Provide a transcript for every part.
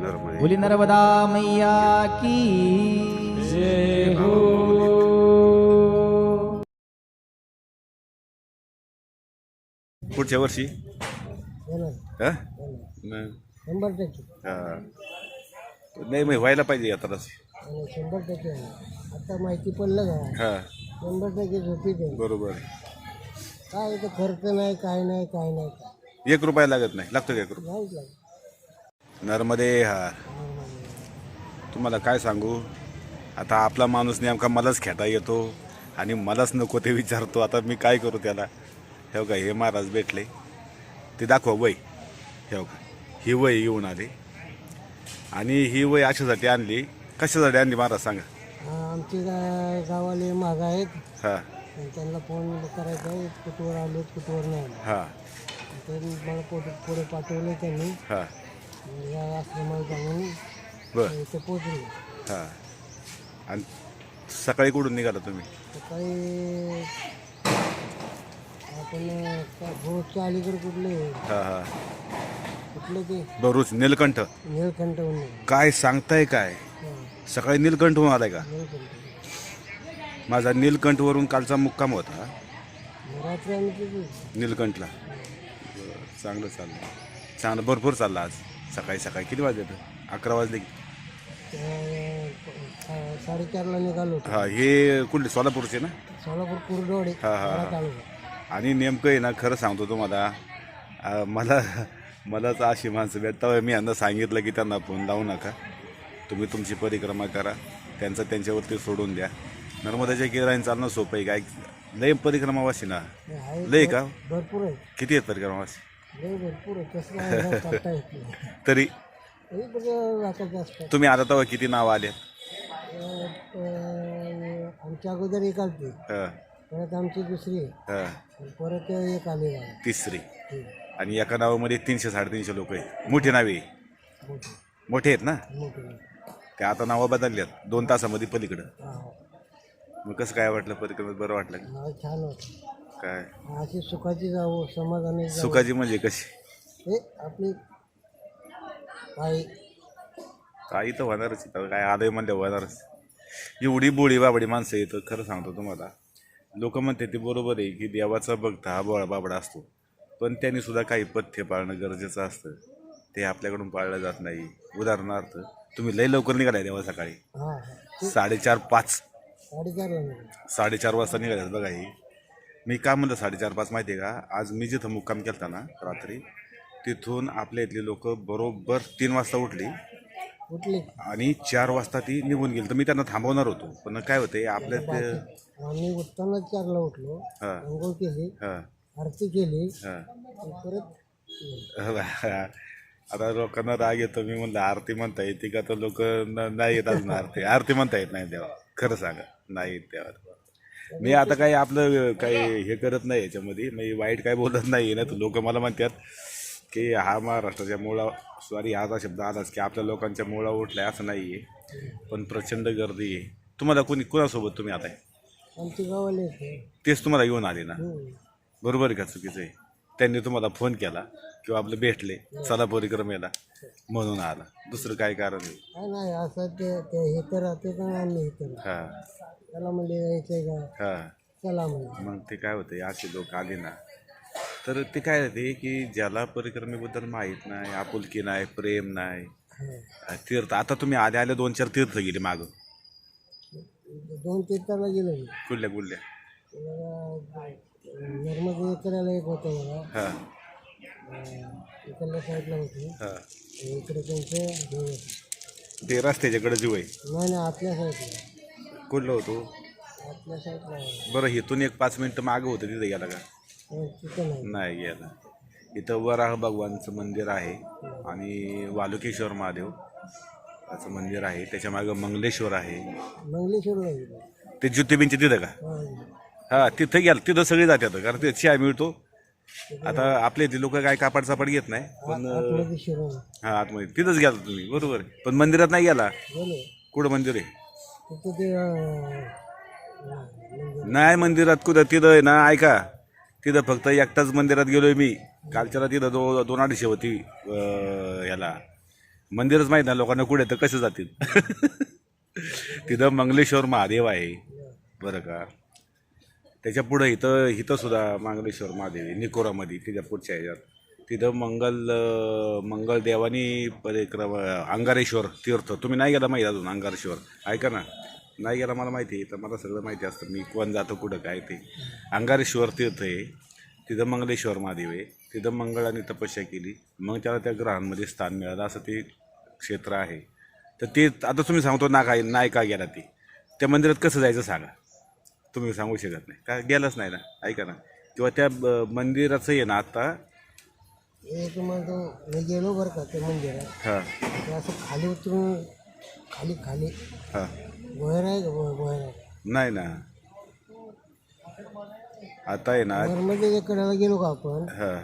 बोली नर्मदा मैया की जय हो। पुढच्या वर्षी हा? 100% हा. नाही मग व्हायला पाहिजे आता रस. 100% आता माहिती पडलं का? हा 100% झोपीत आहे. बरोबर. काय इथं खर्च नाही, काय नाही, काय नाही, काय 1 रुपया लागत नाही, लागतो का 1 रुपया? नाहीच लागत. नर्मदे हार. तुम्हाला काय सांगू, आता आपला माणूस नेमका मलाच खेटा येतो आणि मलाच नको ते विचारतो. आता मी काय करू त्याला? हे का हे महाराज भेटले ते दाखवा वय. हे का ही वय येऊन आले आणि ही वय अशासाठी आणली. कशासाठी आणली महाराज सांगा? आमचे गावाले माग आहेत, हां आणि त्यांना फोन करायचा आहे, कुठवर आले कुठवर नाही आले. हां तर मला पुढे पाठवले त्यांनी. हां या आश्रमाला जाऊन बरं इथे पोचले. हां. आणि सकाळी कुठून निघाला तुम्ही? सकाळी आपण भोजच्या अलीकडे कुठले हां हां कुठले ते बरोच नीलकंठ. निळकंठ म्हणून. काय सांगताय काय? सकाळी नीलकंठ होऊन आलाय का? निळकंठ माझा नीलकंठवरून कालचा मुक्काम होता रात्री आम्ही तिथे नीलकंठला. चांगलं चाललं, चांगलं भरपूर चाललं आज. सकाळी सकाळी किती वाजले? 11 वाजले की. 4:30ला निघालो होतो. हां हे कुठले सोलापूरचे ना? सोलापूर कुर्डवाडी हां हां हां. तालुका. आणि नेमकं आहे ना, खरं सांगतो तुम्हाला, मलाच अशी माणसं भेटता. मी यांना सांगितलं की त्यांना फोन लावू नका, तुम्ही तुमची परिक्रमा करा, त्यांचं त्यांच्यावरती सोडून द्या. नर्मदाच्या किनाऱ्याने चालणं सोपं आहे काय? लय परिक्रमावासी ना, लय का? भरपूर आहे, किती आहेत परिक्रमावासी? लय भरपूर आहे. कसं नाही चालता येत नाही. तरी तरी बघा लाखाचे असतात. तुम्ही आता तेव्हा किती नावं आले? आमच्या अगोदर एक आलती, हां परत आमची दुसरी, हां आणि परत एक आली आहे. तिसरी. ठीक. आणि एका नावामध्ये 300-350 लोक आहेत. मोठी नावे मोठी मोठे आहेत ना? मोठी. ते आता नावं बदलल्यात 2 तासामध्ये पलीकडं. हां मग कसं काय वाटलं परिक्रमेत? बरं वाटलं का? मला छान वाटतं. काय अशी सुखाची जावं, समाधानी जावं. सुखाची म्हणजे कशी? हे आपली आई काही तर होणारच आहे. काय आलंय म्हणलं होणारच. एवढी बोळी बाबडी माणसं येतं. खरं सांगतो तुम्हाला, लोक म्हणते ते बरोबर आहे की देवाचा भक्त हा बोळा बाबडा असतो, पण त्यांनी सुद्धा काही पथ्य पाळणं गरजेचं असतं. ते आपल्याकडून पाळलं जात नाही. उदाहरणार्थ, तुम्ही लय लवकर निघालाय देवा सकाळी. हां 4:30-5 4:30 निघाली. 4:30 वाजता निघाल्यात बघा. ही मी काय म्हणलं 4:30-5 माहिती आहे का? आज मी जिथं मुक्काम केलता ना रात्री, तिथून आपल्या इथली लोक बरोबर 3 वाजता उठली उठले. आणि 4 वाजता ती निघून गेली. तर मी त्यांना थांबवणार होतो, पण काय होते आपल्या ते. आम्ही उठताना 4ला उठलो, हां अंघोळ केली, हां आरती केली, हां. आणि परत आता लोकांना राग येतो. मी म्हणलं आरती म्हणता येते का? तर लोक नाही येत अजून. आरती म्हणता येत नाही देवा. खरं सांगा, नाही येत देवा. मी आता काही आपलं काही हे करत नाही याच्यामध्ये, मी वाईट काय बोलत नाही ना. तर लोक मला म्हणतात की हा महाराष्ट्राच्या मुळा, सॉरी हा शब्द आलाच की आपल्या लोकांच्या मुळा उठलाय, असं नाही आहे. पण प्रचंड गर्दी आहे. तुम्हाला कुणासोबत तुम्ही आता? आमचे गावाले येते. तेच तुम्हाला घेऊन आले ना? बरोबर आहे का? चुकीचं आहे? त्यांनी तुम्हाला फोन केला किंवा आपलं भेटले, चला परिक्रमेला म्हणून आला. दुसरं काय कारण आहे? काय नाही, असं ते हे तर राहते का, आम्ही हे तर हां त्याला म्हणजे यायचंय का, हां. चला म्हणजे. मग ते काय होते, असे लोक आले ना, तर ते काय होते की ज्याला परिक्रमेबद्दल माहीत नाही, आपुलकी नाही, प्रेम नाही, तीर्थ. आता तुम्ही आले 2-4 तीर्थ गेले मागं. 2 तीर्थाला गेलो मी. कुठल्या कुठल्या? नर्मदेकडे एक होतं बघा, हां इकडल्या साईडला होते, हां. इकडे त्यांचे देव होते. ते रस्त्याच्याकडे जीव आहे. नाही, आतल्या साईडला. कुठलं होतो? आतल्या साईडला आहे. बरं, इथून एक 5 मिनिटं मागं होतं, तिथे गेला का? तिथं नाही. नाही गेला. इथं वराह भगवानचं मंदिर आहे आणि वालुकेश्वर महादेव असं मंदिर आहे. त्याच्या मागं मंगलेश्वर आहे. मंगलेश्वरला गेलो. ते ज्योतिबींचे तिथं का? हां तिथं गेलं. तिथं सगळे जातात कारण ते चहा मिळतो. आता आपले ते लोक काय कापड सापड घेत नाही, पण आतमध्ये शिरोळ हां आतमध्ये तिथंच गेला तुम्ही, बरोबर आहे. पण मंदिरात नाही गेला. गेलो. कुठं मंदिर आहे? तिथं ते नाही मंदिरात कुठं? तिथं आहे ना, ऐका, तिथं फक्त एकटाच मंदिरात गेलोय मी. कालच्याला तिथं 2-2.5 होती ह्याला मंदिरच माहीत नाही लोकांना कुठे तर कसे जातील. तिथं मंगलेश्वर महादेव आहे बरं का. त्याच्या पुढं इथं इथं सुद्धा मंगलेश्वर महादेव आहे निकोरामध्ये, तिच्या पुढच्या ह्याच्यात तिथं मंगल देवानी परिक्रमा अंगारेश्वर तीर्थ. तुम्ही नाही गेला माहिती अजून अंगारेश्वर, ऐका ना, नाही गेला मला माहिती आहे, तर मला सगळं माहिती असतं मी कोण जातो कुठं काय ते. अंगारेश्वर तीर्थ आहे तिथं, मंगलेश्वर महादेव आहे तिथं. मंगळाने तपस्या केली मग त्याला त्या ग्रहांमध्ये स्थान मिळालं, असं ते क्षेत्र आहे. तर ते आता तुम्ही सांगतो नाही का गेला ते, त्या मंदिरात कसं जायचं सांगा, तुम्ही सांगू शकत नाही का, गेलाच नाही ना, ऐका ना. किंवा त्या मंदिराचं आहे ना आता एक म्हणतो मी गेलो बरं का ते मंदिरात. हां ते असं खाली उतरून खाली खाली हां बाहेर आहे का बाहेर आहे नाही ना आता आहे ना. मध्ये कडेला गेलो का आपण हां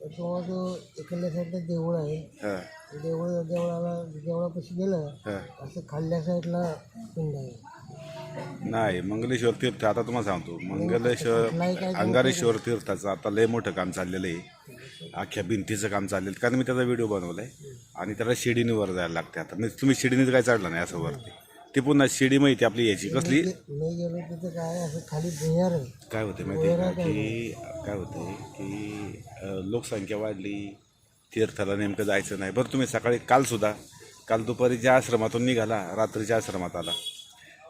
तर तेव्हा तो इकडल्या साईडला देऊळ आहे. हां देवळापाशी गेलं हां असं खाल्ल्या साईडला पिंड आहे. नाही मंगलेश्वर तीर्थ आता तुम्हाला सांगतो, मंगलेश्वर अंगारेश्वर तीर्थाचं आता लय मोठं काम चाललेलं आहे, अख्ख्या भिंतीचं काम चाललेलं आहे. कारण मी त्याचा व्हिडिओ बनवला आहे आणि त्याला शिडीने वर जायला लागते. आता म्हणजे तुम्ही शिडीने काय चढला नाही असं वरती, ती पुन्हा शिडी माहिती आपली याची कसली मी गेलो तिथं काय असं खाली भुयार आहे. काय होतं माहिती आहे का, की काय होतं की लोकसंख्या वाढली, तीर्थाला नेमकं जायचं नाही. बरं तुम्ही सकाळी काल दुपारी ज्या आश्रमातून निघाला, रात्रीच्या आश्रमात आला,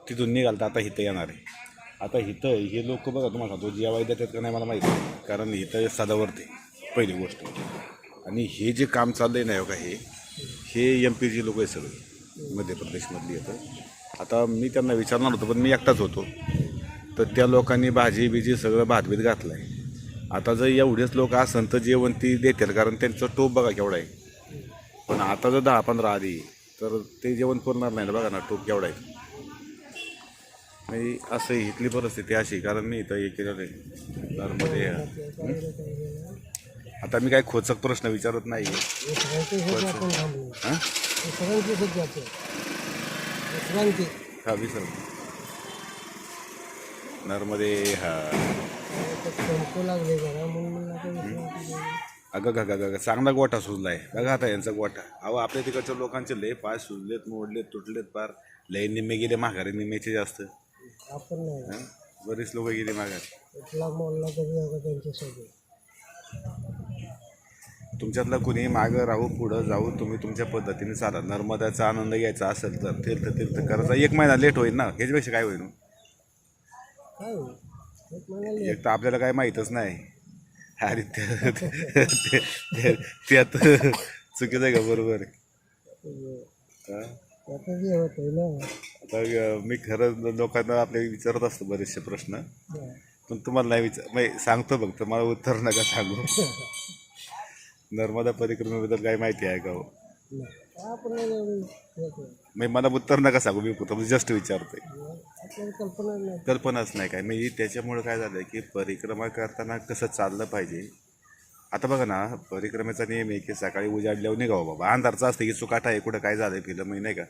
तिथून निघाल तर आता इथं येणार आहे. आता इथं हे लोक बघा तुम्हाला सांगतो जेवाय देतात का नाही मला माहिती नाही, कारण इथं सदावर्ती पहिली गोष्ट. आणि हे जे काम चाललं आहे नाही का, हे MP लोक आहे सगळे मध्य प्रदेशमधली येतं. आता मी त्यांना विचारणार होतो पण मी एकटाच होतो, तर त्या लोकांनी भाजी बिजी सगळं भातभीत घातलं आहे. आता जर एवढेच लोक असन तर जेवण ती देतील, कारण त्यांचं टोप बघा केवढा आहे. पण आता जर 10-15 आली तर ते जेवण पुरणार नाही ना, बघा ना टोप केवढा आहे. म्हणजे असं इथली परिस्थिती अशी, कारण मी इथं हे केलेलं आहे घरमध्ये. आता मी काय खोचक प्रश्न विचारत नाही हां हा विसर नर्मदे हा अगं चांगला गोठा सुजला आहे बघा आता यांचा गोठा. अहो आपल्या तिकडच्या लोकांचे लय पाय सुजलेत, मोडलेत, तुटलेत, पार लय निम्मे गेले माघारी, निम्मेचे जास्त. बरीच लोक गेली माघारी. तुमच्यातला कुणी मागं राहू पुढं जाऊ, तुम्ही तुमच्या पद्धतीने चाला. नर्मदाचा आनंद घ्यायचा असेल तर तीर्थ करायचा. 1 महिना लेट होईल ना, ह्याच्यापेक्षा काय होईल. एक तर आपल्याला काय माहीतच नाही, अरे त्यात चुकीचं आहे का बरोबर. आता मी खरं लोकांना आपले विचारत असतो बरेचसे प्रश्न, पण तुम्हाला नाही म्हणजे सांगतो फक्त, मला उत्तर नका सांगू. नर्मदा परिक्रमेबद्दल काय माहिती आहे का हो, मला उत्तर नका सांगू, मी फक्त जस्ट विचारतोय, कल्पनाच नाही काय. मी त्याच्यामुळे काय झालं की परिक्रमा करताना कसं चाललं पाहिजे. आता बघा ना, परिक्रमेचा नियम आहे की सकाळी उजाडल्यावर निघावं बाबा. अंधारचा असतं की चुकाटा आहे कुठं काय झालं फिल्म नाही का.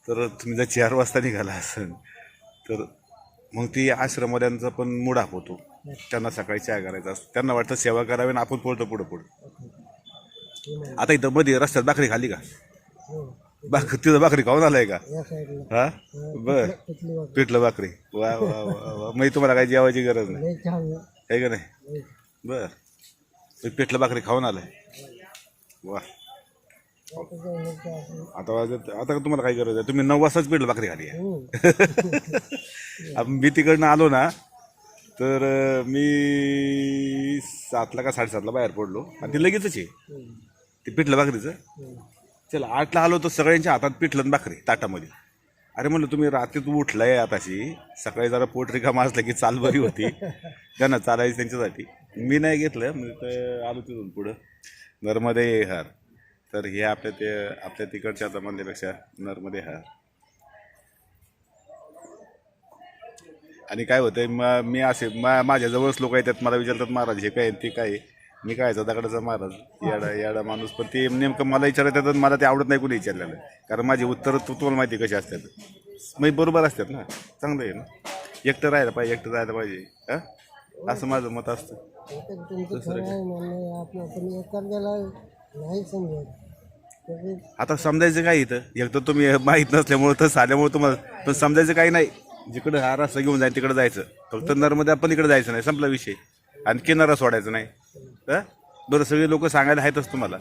तर तुम्ही जर 4 वाजता निघाला असेल तर मग ती आश्रमवाल्यांचा पण मूड ऑफ होतो, त्यांना सकाळी चहा करायचा असतो, त्यांना वाटतं सेवा करावी आणि आपण पुढं पुढं. आता इथं मध्ये रस्त्यात भाकरी खाली का, तिथं भाकरी खाऊन आलाय का. हा बर पिठलं भाकरी, वा वा वा, मग तुम्हाला काही जेवायची गरज नाही आहे का नाही. बर पिठलं भाकरी खाऊन आलाय, वा. आता तुम्हाला काय गरज आहे, तुम्ही 9 वाजताच पिठलं भाकरी खाली आहे. मी तिकडनं आलो ना, तर मी 7ला का 7:30ला बाहेर पडलो आणि ते लगेचच आहे ते पिठलं भाकरीचं. चला 8ला आलो तर सगळ्यांच्या हातात पिठलं भाकरी ताटामध्ये. अरे म्हणलं तुम्ही रात्रीत उठलाय आताशी, सकाळी जरा पोट रिकामा असलं की चाल बरी होती, त्यांना चालायची त्यांच्यासाठी. मी नाही घेतलं, मी तर आलो तिथून पुढं नर्मदे हार. तर हे आपल्या तिकडच्या आता म्हणल्यापेक्षा नर्मदे हार. आणि काय होतंय, मी असे माझ्याजवळच लोक येतात, मला विचारतात महाराज हे काय ते काय. मी काय दगडाचा महाराज याडा माणूस, पण ते नेमकं मला विचारतात, मला ते आवडत नाही कोणी विचारलेलं, कारण माझी उत्तरं तुम्हाला माहिती कशी असतात, मग बरोबर असतात ना, चांगलं आहे ना. एकटं राहायला पाहिजे, एकटं जायला पाहिजे, हां असं माझं मत असतं. तसे आता समजायचं काय इथं एक तर तुम्ही माहीत नसल्यामुळं तसं आल्यामुळे तुम्हाला पण समजायचं काही नाही. जिकडं हा रस्ता घेऊन जाईल तिकडे जायचं, फक्त नर्मदा पण इकडे जायचं नाही, संपला विषय. आणि किनारा सोडायचं नाही. हं? बरं सगळे लोक सांगायला आहेतच तुम्हाला.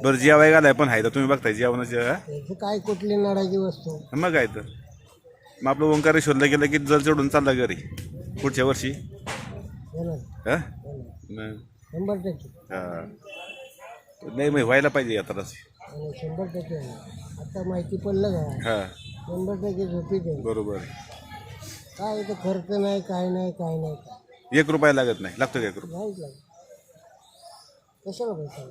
बरं जेवाय घालाय पण आहे तर तुम्ही बघताय जेवणाचे. त्याचं काय कुठली नडाची वस्तू. मग काय तर मग आपलं ओंकारेश्वरला गेलं की जल चढून चालला घरी पुढच्या वर्षी. येणार हं? येणार. मग 100% हां नाही मग व्हायला पाहिजे यात्रा. आणि 100% येणार. आता माहिती पडलं का हां 100% झोपीत आहे. बरोबर. काय इथं खर्च नाही काय नाही काय नाही काय 1 रुपया लागत नाही, लागतो का 1 रुपया? नाहीच लागत. कशाला पैसा.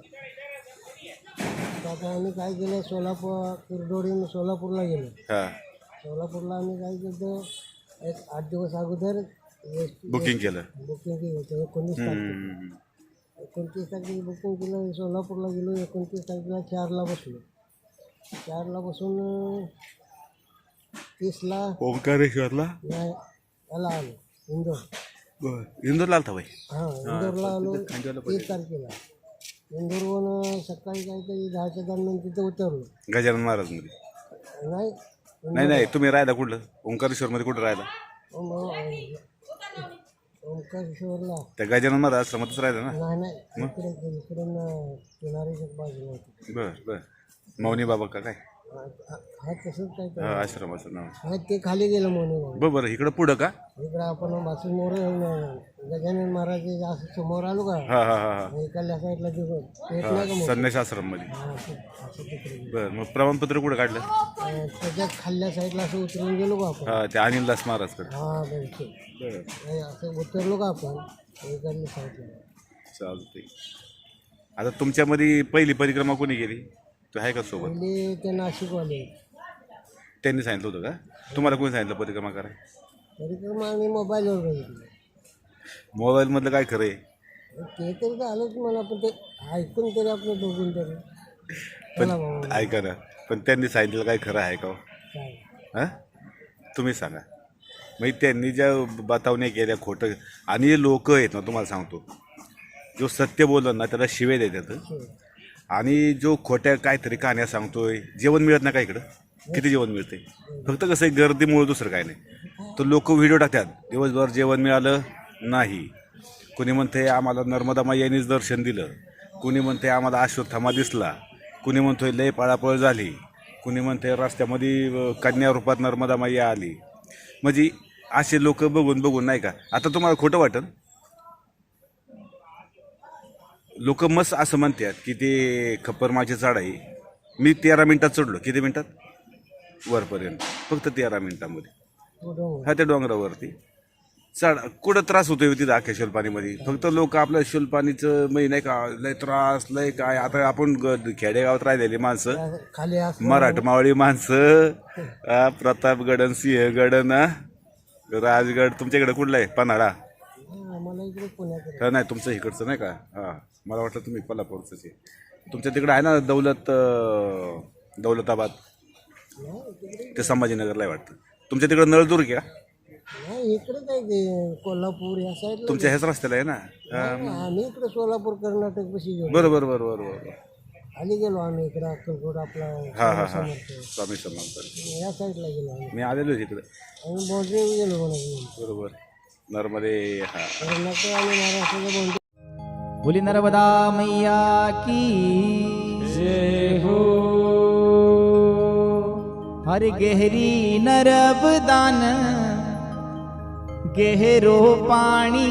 आता आम्ही काय केलं सोलापूर कुरडोडीनं सोलापूरला गेलो. हां सोलापूरला आम्ही काय केलं एक 8 दिवस अगोदर बुकिंग केलं. बुकिंग केलं होतं 19 तारखेला. 29 तारखेला बुकिंग केलं. सोलापूरला गेलो 29 तारखेला 4ला बसलो. 4ला बसून 30ला ओंकारेश्वरला नाही याला आलो इंदोर. इंदोरला आलता भाई. हां इंदोरला आलो 30 तारखेला. इंदोरवरून सकाळी काहीतरी 10च्या दरम्यान तिथं उतरलो. गजानन महाराज मध्ये नाही नाही नाही तुम्ही राहिला कुठलं ओंकारेश्वर मध्ये कुठं राहिला? ओंकारेश्वरला त्या गजानन महाराज आश्रमातच राहिला ना? नाही नाही इकडे इकडून किनारीच्या बाजूला होती. बर बर मौनी बाबा का काय? हा तसंच काय हा आश्रमाचं नाव. हा ते खाली गेलं म्हणून बरं बरं इकडं पुढं का? इकडं आपण बासू मोर गजानन महाराज असं समोर आलो का हा हा हा हा इकडल्या साईडला तिकडं येत नाही का मग संन्यास आश्रम मध्ये. असं तिकडे बर मग प्रमाणपत्र कुठं काढलं? त्याच्यात खाल्ल्या साईडला असं उतरून गेलो का आपण. हा ते अनिलदास महाराजकडे. हा बिलकुल बरं असं उतरलो का आपण इकडल्या साईडला. चालतंय. आता तुमच्यामध्ये पहिली परिक्रमा कोणी केली? तू आहे का सोबत? पहिले ते नाशिकवाले त्यांनी सांगितलं होतं का? तुम्हाला कोणी सांगितलं परिक्रमा करा? परिक्रमा आम्ही मोबाईलवर बघितलं. मोबाईल मधलं काय खरं आहे? ते तरी झालंच मला पण ते ऐकून तरी आपलं बघून तरी चला बाबा पण ऐका ना पण त्यांनी सांगितलं काय खरं आहे का? काय हां तुम्ही सांगा. मग त्यांनी ज्या बतावण्या केल्या खोटं आणि लोक आहेत ना तुम्हाला सांगतो जो सत्य बोललं ना त्याला शिवे देतात. आणि जो खोट्या काहीतरी कहाण्या सांगतोय जेवण मिळत नाही का इकडं? किती जेवण मिळते? फक्त कसं आहे गर्दीमुळे दुसरं काय नाही. तर लोक व्हिडिओ टाकतात दिवसभर जेवण मिळालं नाही. कुणी म्हणते आम्हाला नर्मदा माईनीच दर्शन दिलं. कुणी म्हणते आम्हाला अश्वत्थामा दिसला. कुणी म्हणतोय लय पळापळ झाली. कुणी म्हणते रस्त्यामध्ये कन्या रूपात नर्मदा माई आली. म्हणजे असे लोक बघून बघून नाही का आता तुम्हाला खोटं वाटेल. लोक मस्त असं म्हणतात की ते खप्परमाची चढाई मी 13 मिनिटात चढलो. किती मिनिटात? वरपर्यंत फक्त 13 मिनिटामध्ये. हा त्या डोंगरावरती चढ कुठं त्रास होतोय तिथं अख्ख्या शिलपाणीमध्ये. फक्त लोक आपल्या शिलपाणीचं मै नाही का लय त्रास लय काय. आता आपण खेडेगावात राहिलेली माणसं खाली असं मराठमावळी माणसं प्रतापगड सिंहगड ना राजगड. तुमच्याकडे कुठला आहे? पन्हाळा. आम्हाला इकडे पुण्याकडे हा नाही तुमचं इकडचं नाही का? हां मला वाटलं तुम्ही कोल्हापूरचंच आहे. तुमच्या तिकडे आहे ना दौलताबाद ते संभाजीनगरला आहे वाटतं. तुमच्या तिकडं नळदुर्ग का? नाही इकडे काय ते कोल्हापूर या साईडला तुमच्या ह्याच रस्त्याला आहे ना? आम्ही इकडे सोलापूर कर्नाटक कशी गेलो. बरोबर बरोबर बरोबर. खाली गेलो आम्ही इकडे अक्कलकोट आपला हां हां हां समर्थ. स्वामी समर्थ. या साईडला गेलो आम्ही. मी आलेलो आहे तिकडे. आम्ही बाउंड्री गेलो म्हणा बरोबर नर्मदे. हां कर्नाटक आणि महाराष्ट्राच्या बाउंड्री. बोली नर्मदा मैया की जय हो. हर गहरी नर्मदान गहरो पाणी